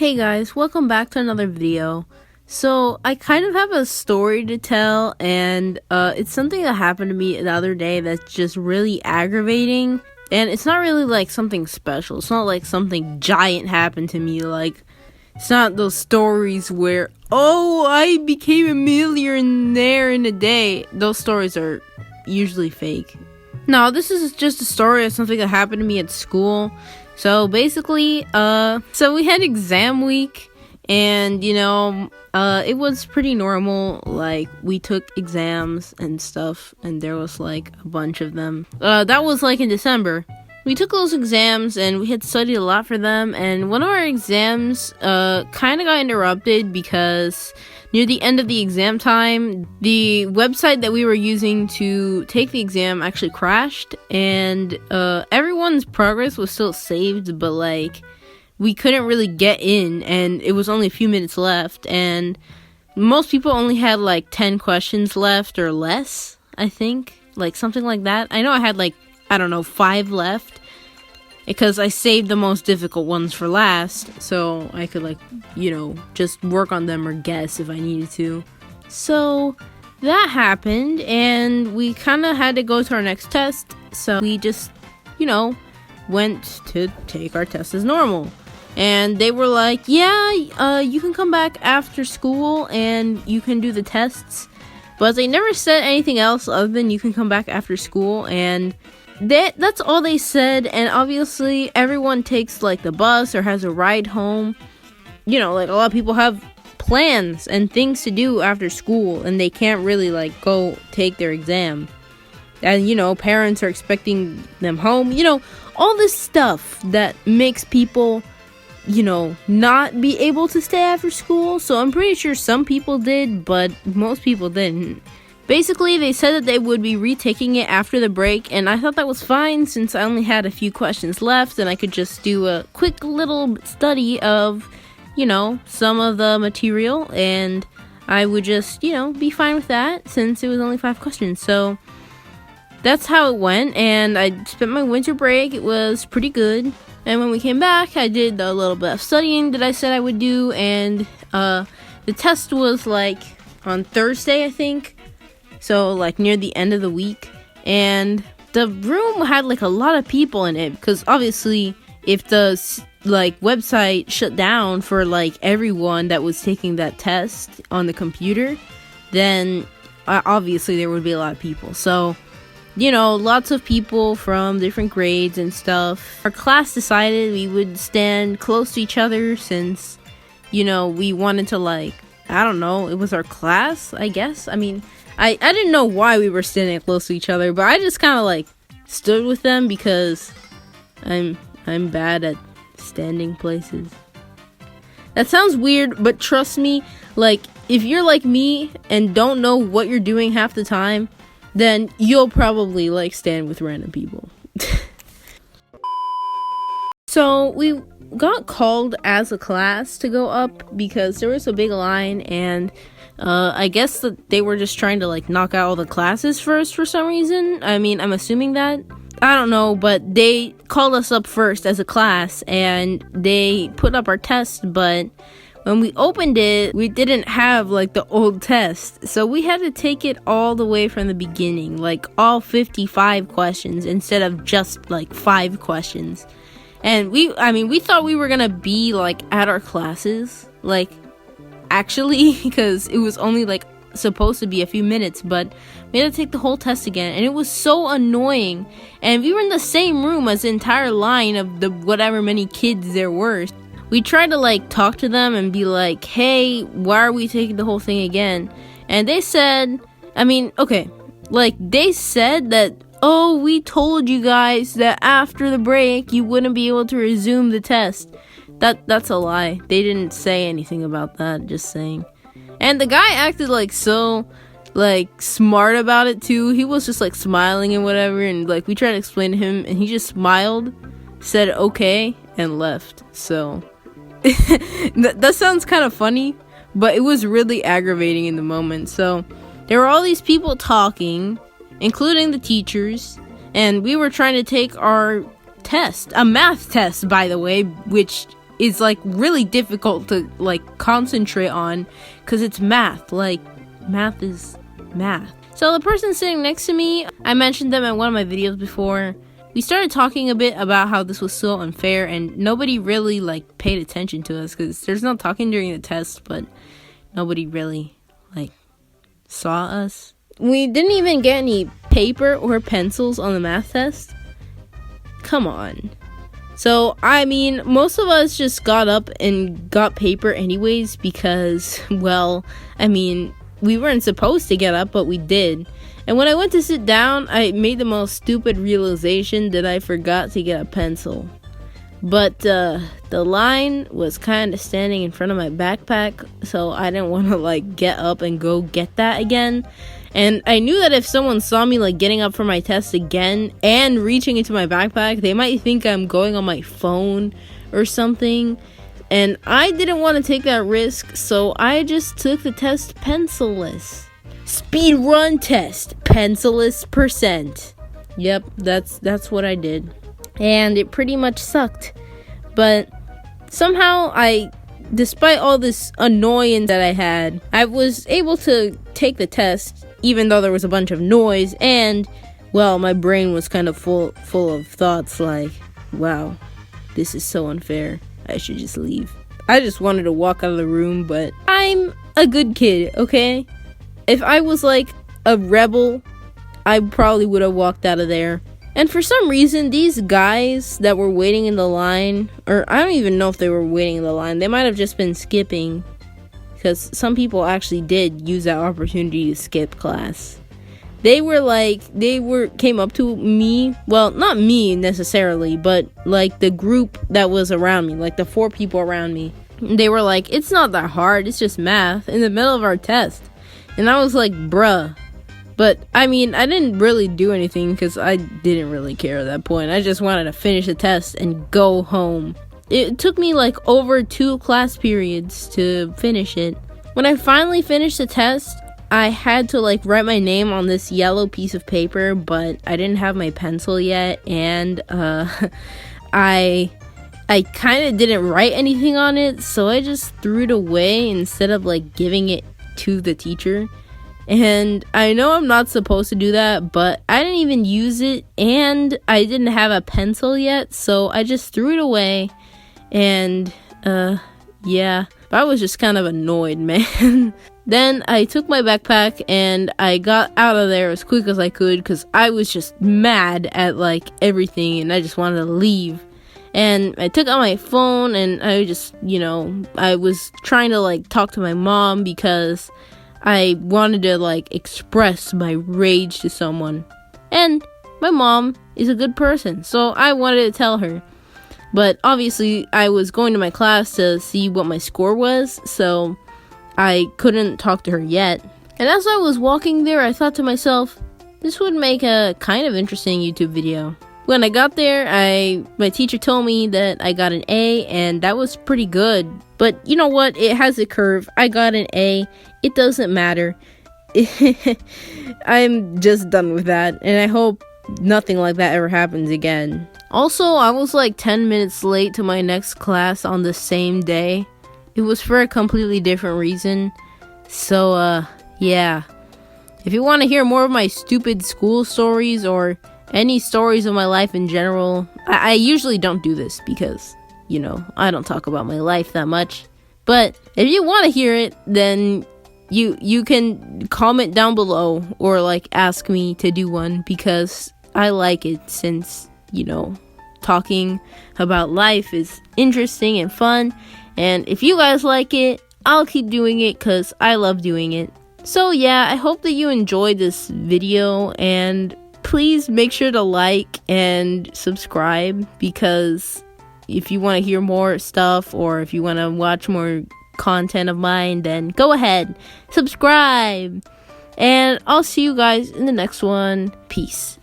Hey guys, welcome back to another video. So I kind of have a story to tell, and it's something that happened to me the other day that's just really aggravating. And it's not really like something special. It's not like something giant happened to me. Like, it's not those stories where, oh, I became a millionaire in a day. Those stories are usually fake. No, this is just a story of something that happened to me at school. So basically, so we had exam week, and it was pretty normal. Like, we took exams and stuff, and there was like a bunch of them. That was like in December. We took those exams and we had studied a lot for them, and one of our exams kind of got interrupted because near the end of the exam time, the website that we were using to take the exam actually crashed, and everyone's progress was still saved, but like we couldn't really get in, and it was only a few minutes left, and most people only had like 10 questions left or less, I think, like something like that. I know I had like, I don't know, 5 left, because I saved the most difficult ones for last, so I could like, just work on them or guess if I needed to. So that happened, and we kind of had to go to our next test, so we just, went to take our test as normal. And they were like, yeah, you can come back after school and you can do the tests. But they never said anything else other than you can come back after school, and that's all they said. And obviously everyone takes like the bus or has a ride home. Like a lot of people have plans and things to do after school, and they can't really like go take their exam. And parents are expecting them home. All this stuff that makes people not be able to stay after school. So I'm pretty sure some people did, but most people didn't. Basically, they said that they would be retaking it after the break, and I thought that was fine since I only had a few questions left and I could just do a quick little study of, some of the material, and I would just, be fine with that since it was only 5 questions. So that's how it went, and I spent my winter break. It was pretty good. And when we came back, I did a little bit of studying that I said I would do, and the test was like on Thursday, I think. So like near the end of the week, and the room had like a lot of people in it, because obviously if the like website shut down for like everyone that was taking that test on the computer, then obviously there would be a lot of people. So lots of people from different grades and stuff. Our class decided we would stand close to each other since, we wanted to, like, I don't know, it was our class, I guess. I mean, I didn't know why we were standing close to each other, but I just kind of, like, stood with them because I'm bad at standing places. That sounds weird, but trust me, like, if you're like me and don't know what you're doing half the time, then you'll probably like stand with random people. So we got called as a class to go up because there was a big line, and I guess that they were just trying to like knock out all the classes first for some reason. I mean, I'm assuming that. I don't know, but they called us up first as a class, and they put up our test, but when we opened it, we didn't have like the old test, so we had to take it all the way from the beginning, like all 55 questions instead of just like 5 questions. And we thought we were gonna be like at our classes, like actually, because it was only like supposed to be a few minutes, but we had to take the whole test again, and it was so annoying. And we were in the same room as the entire line of the whatever many kids there were. We tried to like talk to them and be like, hey, why are we taking the whole thing again? And they said, they said that, oh, we told you guys that after the break you wouldn't be able to resume the test. That's a lie. They didn't say anything about that, just saying. And the guy acted like so like smart about it too. He was just like smiling and whatever, and like we tried to explain to him, and he just smiled, said okay, and left. So that sounds kind of funny, but it was really aggravating in the moment. So there were all these people talking, including the teachers, and we were trying to take our test, a math test, by the way, which is like really difficult to like concentrate on because it's math. Like, math is math. So the person sitting next to me, I mentioned them in one of my videos before. We started talking a bit about how this was so unfair, and nobody really like paid attention to us because there's no talking during the test, but nobody really like saw us. We didn't even get any paper or pencils on the math test. Come on. So, I mean, most of us just got up and got paper anyways because, well, I mean, we weren't supposed to get up, but we did. And when I went to sit down, I made the most stupid realization that I forgot to get a pencil. But the line was kind of standing in front of my backpack, so I didn't want to like get up and go get that again. And I knew that if someone saw me like getting up for my test again and reaching into my backpack, they might think I'm going on my phone or something. And I didn't want to take that risk, so I just took the test pencilless. Speed run test, pencilless %. Yep, that's what I did. And it pretty much sucked. But somehow despite all this annoyance that I had, I was able to take the test, even though there was a bunch of noise, and, well, my brain was kind of full of thoughts like, wow, this is so unfair. I should just leave. I just wanted to walk out of the room, but I'm a good kid, okay? If I was like a rebel, I probably would have walked out of there. And for some reason, these guys that were waiting in the line, or I don't even know if they were waiting in the line, they might have just been skipping, because some people actually did use that opportunity to skip class. They came up to me, well, not me necessarily, but like the group that was around me, like the 4 people around me. They were like, it's not that hard, it's just math, in the middle of our test. And I was like, bruh. But, I mean, I didn't really do anything because I didn't really care at that point. I just wanted to finish the test and go home. It took me like over 2 class periods to finish it. When I finally finished the test, I had to like write my name on this yellow piece of paper, but I didn't have my pencil yet, and I kind of didn't write anything on it, so I just threw it away instead of like giving it to the teacher. And I know I'm not supposed to do that, but I didn't even use it, and I didn't have a pencil yet, so I just threw it away. And yeah, but I was just kind of annoyed, man. Then I took my backpack and I got out of there as quick as I could because I was just mad at like everything and I just wanted to leave. And I took out my phone and I just, I was trying to like talk to my mom because I wanted to like express my rage to someone. And my mom is a good person, so I wanted to tell her. But obviously I was going to my class to see what my score was, so I couldn't talk to her yet. And as I was walking there, I thought to myself, this would make a kind of interesting YouTube video. When I got there, my teacher told me that I got an A, and that was pretty good. But you know what? It has a curve. I got an A. It doesn't matter. I'm just done with that, and I hope nothing like that ever happens again. Also, I was like 10 minutes late to my next class on the same day. It was for a completely different reason. So, yeah. If you want to hear more of my stupid school stories or any stories of my life in general, I usually don't do this because, I don't talk about my life that much. But if you want to hear it, then you can comment down below or like ask me to do one because I like it since, talking about life is interesting and fun. And if you guys like it, I'll keep doing it because I love doing it. So yeah, I hope that you enjoyed this video, and please make sure to like and subscribe, because if you want to hear more stuff or if you want to watch more content of mine, then go ahead, subscribe. And I'll see you guys in the next one. Peace.